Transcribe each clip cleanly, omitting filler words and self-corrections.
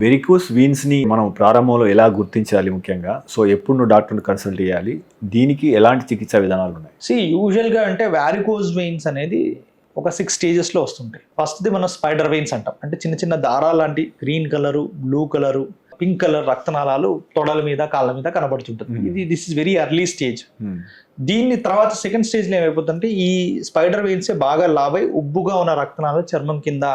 Varicose వీన్స్‌ని మనం ప్రారంభంలో ఎలా గుర్తించాలి ముఖ్యంగా? సో, ఎప్పుడు నువ్వు డాక్టర్‌ని కన్సల్ట్ చేయాలి? దీనికి ఎలాంటి చికిత్సా విధానాలున్నాయి? యూజువల్‌గా అంటే వారికోజ్ వెయిన్స్ అనేది ఒక 6 స్టేజెస్‌లో వస్తుంటాయి. ఫస్ట్‌ది మనం స్పైడర్ వెయిన్స్ అంటాం. అంటే చిన్న చిన్న దారాలాంటి green colour, blue colour, pink colour రక్తనాళాలు తొడల మీద, కాళ్ళ మీద కనబడుతుంటుంది. This is very early stage. దీన్ని తర్వాత సెకండ్ స్టేజ్‌లో ఏమైపోతుందంటే ఈ స్పైడర్ వెయిన్సే బాగా లావై ఉబ్బుగా ఉన్న రక్తనాళాలు చర్మం కింద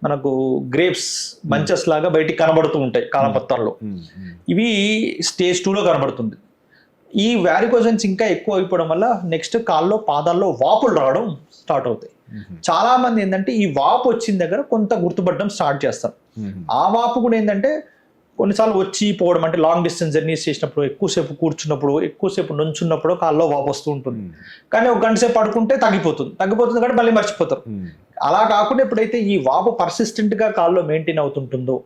మనకు గ్రేప్స్ బంచెస్ లాగా బయటికి కనబడుతూ ఉంటాయి కాలపత్తాల్లో. ఇవి స్టేజ్ 2లో కనబడుతుంది. ఈ వారికోజన్స్ ఇంకా ఎక్కువ అయిపోవడం వల్ల నెక్స్ట్ కాల్లో పాదాల్లో వాపులు రావడం స్టార్ట్ అవుతాయి. చాలా మంది ఏంటంటే ఈ వాపు వచ్చిన దగ్గర కొంత గుర్తుపట్టడం స్టార్ట్ చేస్తారు. ఆ వాపు కూడా ఏంటంటే కొన్నిసార్లు వచ్చి పోవడం, అంటే లాంగ్ డిస్టెన్స్ జర్నీస్ చేసినప్పుడు, ఎక్కువసేపు కూర్చున్నప్పుడు, ఎక్కువసేపు నుంచున్నప్పుడు కాల్లో వాపు వస్తూ ఉంటుంది. కానీ ఒక గంట సేపు పడుకుంటే తగ్గిపోతుంది కాబట్టి మళ్ళీ మర్చిపోతారు. అలా కాకుండా ఎప్పుడైతే ఈ వాపు పర్సిస్టెంట్ గా కాల్లో మెయింటైన్ అవుతుంటుందో,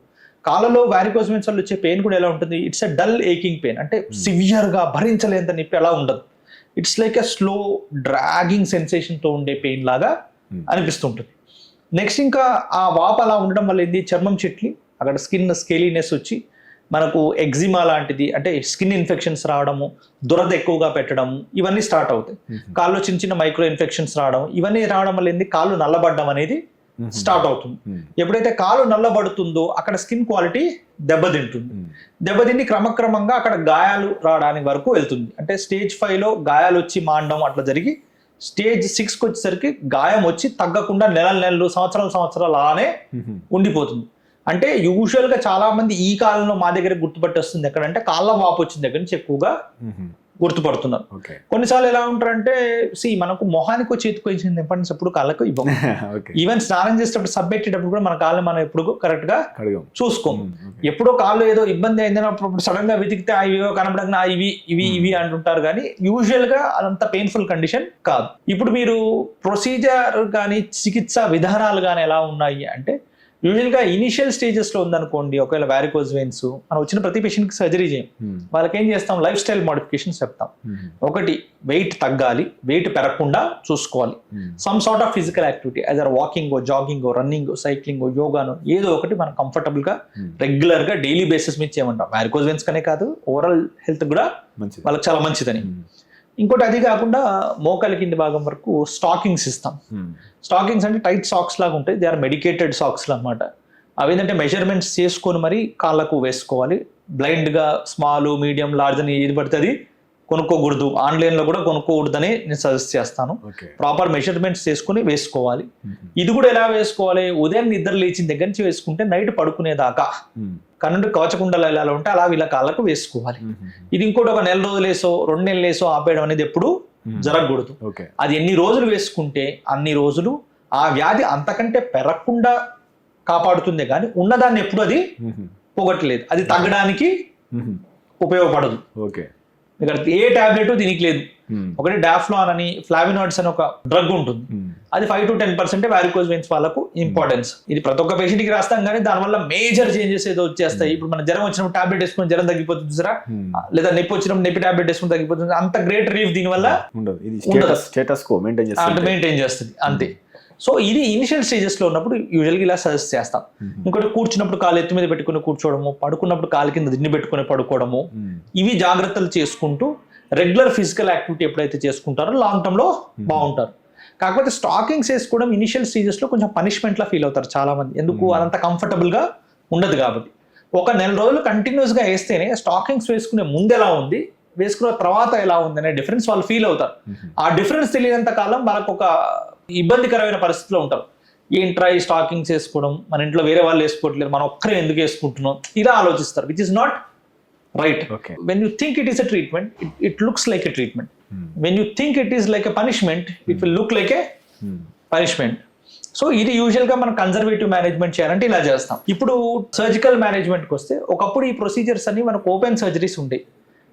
కాళ్ళలో వారికోజ్ వెయిన్స్ వల్ల వచ్చే పెయిన్ కూడా ఎలా ఉంటుంది, it's a dull aching pain. అంటే సివియర్ గా భరించలేంత నొప్పి అలా ఉండదు. It's like a slow dragging sensation తో ఉండే పెయిన్ లాగా అనిపిస్తుంటుంది. నెక్స్ట్ ఇంకా ఆ వాపు అలా ఉండడం వల్ల ఏంది, చర్మం చిట్లి అక్కడ స్కిన్ స్కేలీనెస్ వచ్చి మనకు ఎగ్జిమా లాంటిది, అంటే స్కిన్ ఇన్ఫెక్షన్స్ రావడము, దురద ఎక్కువగా పెట్టడము, ఇవన్నీ స్టార్ట్ అవుతాయి. కాళ్ళు చిన్న చిన్న మైక్రో ఇన్ఫెక్షన్స్ రావడం, ఇవన్నీ రావడం వల్ల ఏంది, కాళ్ళు నల్లబడడం అనేది స్టార్ట్ అవుతుంది. ఎప్పుడైతే కాలు నల్లబడుతుందో అక్కడ స్కిన్ క్వాలిటీ దెబ్బతింటుంది. దెబ్బతిండి క్రమక్రమంగా అక్కడ గాయాలు రావడానికి వరకు వెళ్తుంది. అంటే స్టేజ్ 5లో గాయాలు వచ్చి మాండడం అట్లా జరిగి స్టేజ్ 6కి వచ్చేసరికి గాయం వచ్చి తగ్గకుండా నెలలు సంవత్సరాలు అలానే ఉండిపోతుంది. అంటే యూజువల్ గా చాలా మంది ఈ కాలంలో మా దగ్గర గుర్తుపట్టి వస్తుంది ఎక్కడంటే కాళ్ళ వాపు వచ్చిన దగ్గర నుంచి ఎక్కువగా గుర్తుపడుతున్నారు. కొన్నిసార్లు ఎలా ఉంటారంటే మనకు మొహానికి చేతికి వచ్చింది ఇంపార్టెన్స్ ఎప్పుడు కాళ్ళకు ఇవ్వము. ఈవెన్ స్నానం చేసేటప్పుడు సబ్ పెట్టేటప్పుడు కూడా మన కాళ్ళు మనం ఎప్పుడు కరెక్ట్ గా చూసుకోము. ఎప్పుడో కాళ్ళు ఏదో ఇబ్బంది అయిందన్నప్పుడు సడన్ గా వెతికితే ఇవో కనబడగా ఇవి అంటుంటారు, కానీ యూజువల్ గా అదంత పెయిన్ఫుల్ కండిషన్ కాదు. ఇప్పుడు మీరు ప్రొసీజర్ కానీ చికిత్సా విధానాలు కానీ ఎలా ఉన్నాయి అంటే, యూజువల్గా ఇనిషియల్ స్టేజెస్లో ఉందనుకోండి, ఒకవేళ వారికోజ్ వెయిన్స్ మనం వచ్చిన ప్రతి పేషెంట్కి సర్జరీ చేయం. వాళ్ళకి ఏం చేస్తాం, లైఫ్ స్టైల్ మోడిఫికేషన్స్ చెప్తాం. ఒకటి, వెయిట్ తగ్గాలి, వెయిట్ పెరగకుండా చూసుకోవాలి. Some sort of physical activity, either walking, jogging, running, cycling, యోగాను ఏదో ఒకటి మనం కంఫర్టబుల్గా రెగ్యులర్గా డైలీ బేసిస్ మీద చేయమంటాం. వారికోజ్ వెయిన్స్ కనే కాదు, ఓవరాల్ హెల్త్ కూడా వాళ్ళకి చాలా మంచిదని. ఇంకోటి, అది కాకుండా మోకాలి కింది భాగం వరకు స్టాకింగ్స్ ఇస్తాం. స్టాకింగ్స్ అంటే టైట్ సాక్స్ లాగా ఉంటాయి. దే ఆర్ మెడికేటెడ్ సాక్స్ అనమాట. అవి ఏంటంటే మెజర్మెంట్స్ చేసుకొని మరి కాళ్ళకు వేసుకోవాలి. బ్లైండ్గా స్మాల్, మీడియం, లార్జ్ అని ఏది పడుతుంది కొనుక్కోకూడదు. ఆన్లైన్లో కూడా కొనుక్కోకూడదని నేను సజెస్ట్ చేస్తాను. ప్రాపర్ మెజర్మెంట్స్ చేసుకుని వేసుకోవాలి. ఇది కూడా ఎలా వేసుకోవాలి, ఉదయం నిద్ర లేచిన దగ్గర నుంచి వేసుకుంటే నైట్ పడుకునేదాకా కరెంటు కవచకుండలు ఎలా ఉంటే అలా వీళ్ళ కాళ్ళకు వేసుకోవాలి. ఇది ఇంకోటి, ఒక నెల రోజులు వేసో 2 నెలలు వేసో ఆపేయడం అనేది ఎప్పుడు జరగకూడదు. అది ఎన్ని రోజులు వేసుకుంటే అన్ని రోజులు ఆ వ్యాధి అంతకంటే పెరగకుండా కాపాడుతుంది, కానీ ఉన్నదాన్ని ఎప్పుడు అది పోగొట్టలేదు. అది తగ్గడానికి ఉపయోగపడదు. ఇక్కడ ఏ టాబ్లెట్ దీనికి లేదు. ఒకటి డాఫ్లాన్ అని, ఫ్లావినాయిడ్స్ అని ఒక డ్రగ్ ఉంటుంది. అది 5 to 10% వారికోజ్ వెయిన్స్ వాళ్ళకు ఇంపార్టెన్స్. ఇది ప్రతి ఒక్క పేషెంట్ కి రాస్తాం, కానీ దానివల్ల మేజర్ చేంజెస్ ఏదో వచ్చేస్తాయి. ఇప్పుడు మన జ్వరం వచ్చినప్పుడు టాబ్లెట్ వేసుకుని జ్వరం తగ్గిపోతుంది సరా, లేదా నొప్పి వచ్చినప్పుడు నొప్పి టాబ్లెట్ వేసుకుని తగ్గిపోతుంది. అంత గ్రేట్ రిలీఫ్ దీని వల్ల మెయింటైన్ చేస్తుంది అంతే. సో ఇది ఇనిషియల్ స్టేజెస్ లో ఉన్నప్పుడు యూజువల్గా ఇలా సజెస్ట్ చేస్తాం. ఇంకోటి, కూర్చున్నప్పుడు కాలు ఎత్తి మీద పెట్టుకుని కూర్చోవడము, పడుకున్నప్పుడు కాలు కింద దిండి పెట్టుకుని పడుకోవడము, ఇవి జాగ్రత్తలు చేసుకుంటూ రెగ్యులర్ ఫిజికల్ యాక్టివిటీ ఎప్పుడైతే చేసుకుంటారో లాంగ్ టర్మ్ లో బాగుంటారు. కాకపోతే స్టాకింగ్స్ వేసుకోవడం ఇనిషియల్ స్టేజెస్ లో కొంచెం పనిష్మెంట్ లా ఫీల్ అవుతారు చాలా మంది. ఎందుకు, అదంత కంఫర్టబుల్ గా ఉండదు కాబట్టి. ఒక నెల రోజులు కంటిన్యూస్ గా వేస్తేనే స్టాకింగ్స్ వేసుకునే ముందు ఎలా ఉంది, వేసుకున్న తర్వాత ఎలా ఉంది అనే డిఫరెన్స్ వాళ్ళు ఫీల్ అవుతారు. ఆ డిఫరెన్స్ తెలియనంత కాలం వాళ్ళకు ఒక ఇబ్బందికరమైన పరిస్థితిలో ఉంటారు. ఏంట్రా ఈ స్టాకింగ్స్ వేసుకోవడం, మన ఇంట్లో వేరే వాళ్ళు వేసుకోవట్లేదు, మనం ఒక్కరే ఎందుకు వేసుకుంటున్నాం, ఇలా ఆలోచిస్తారు. Which is not right. When you think it is a treatment, it looks like a treatment. When you think it is like a punishment, it will look like a punishment. So ఇది యూజువల్గా మనం conservative management చేయాలంటే ఇలా చేస్తాం. ఇప్పుడు surgical మేనేజ్మెంట్కి వస్తే, ఒకప్పుడు ఈ ప్రొసీజర్స్ అన్ని మనకు ఓపెన్ సర్జరీస్ ఉండేవి.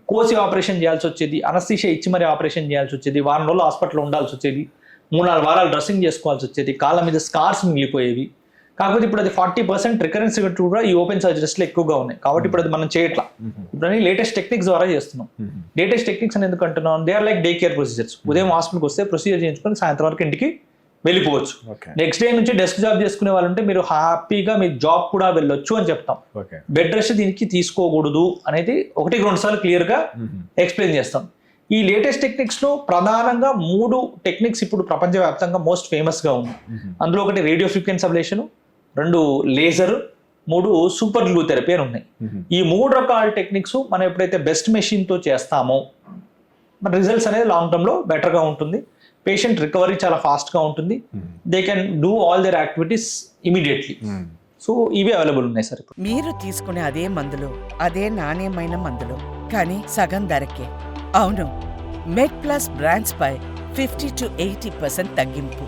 కోసి ఆపరేషన్ చేయాల్సి వచ్చేది, అనస్థీషియా ఇచ్చి మరి ఆపరేషన్ చేయాల్సి వచ్చేది, వారం రోజులు హాస్పిటల్లో ఉండాల్సి వచ్చేది, 3-4 వారాలు డ్రెస్సింగ్ చేసుకోవాల్సి వచ్చేది, కాళ్ళ మీద స్కార్స్ మిగిలిపోయేవి. కాకపోతే ఇప్పుడు అది 40% రికరెన్స్ కూడా ఈ ఓపెన్ సర్జరీస్ లో ఎక్కువగా ఉన్నాయి. కాబట్టి ఇప్పుడు అది మనం చేయట్లా. ఇప్పుడు లేటెస్ట్ టెక్నిక్స్ ద్వారా చేస్తున్నాం. లేటెస్ట్ టెక్నిక్స్ అని ఎందుకు అంటున్నాం, they are like day care procedures. ఉదయం హాస్పిటల్కి వస్తే ప్రొసీజర్ చేయించుకొని సాయంత్రం వరకు ఇంటికి వెళ్ళిపోవచ్చు. ఓకే నెక్స్ట్ డే నుంచి డెస్క్ జాబ్ చేసుకునే వాళ్ళు ఉంటే మీరు హ్యాపీగా మీ జాబ్ కూడా వెళ్ళొచ్చు అని చెప్తాం. ఓకే బెడ్ రెస్ట్ దీనికి తీసుకోకూడదు అనేది 1-2 సార్లు క్లియర్గా ఎక్స్ప్లెయిన్ చేస్తాం. ఈ లేటెస్ట్ టెక్నిక్స్లో ప్రధానంగా 3 టెక్నిక్స్ ఇప్పుడు ప్రపంచవ్యాప్తంగా మోస్ట్ ఫేమస్గా ఉన్నాయి. అందులో ఒకటి radio frequency ablation, 2 laser, 3 super glue therapy అని ఉన్నాయి. ఈ 3 రకాల టెక్నిక్స్ మనం ఎప్పుడైతే బెస్ట్ మెషిన్తో చేస్తామో మన రిజల్ట్స్ అనేది లాంగ్ టర్మ్లో బెటర్గా ఉంటుంది. పేషెంట్ రికవరీ చాలా ఫాస్ట్గా ఉంటుంది. They can do all there activities immediately. So ఇవి అవైలబుల్ ఉన్నాయి సార్ ఇప్పుడు. మీరు తీసుకునే అదే మందులు, అదే నాణ్యమైన మందులు, కానీ సగం ధరకే. అవును, మెడ్ ప్లస్ బ్రాండ్స్ పై 50 to 80% తగ్గింపు.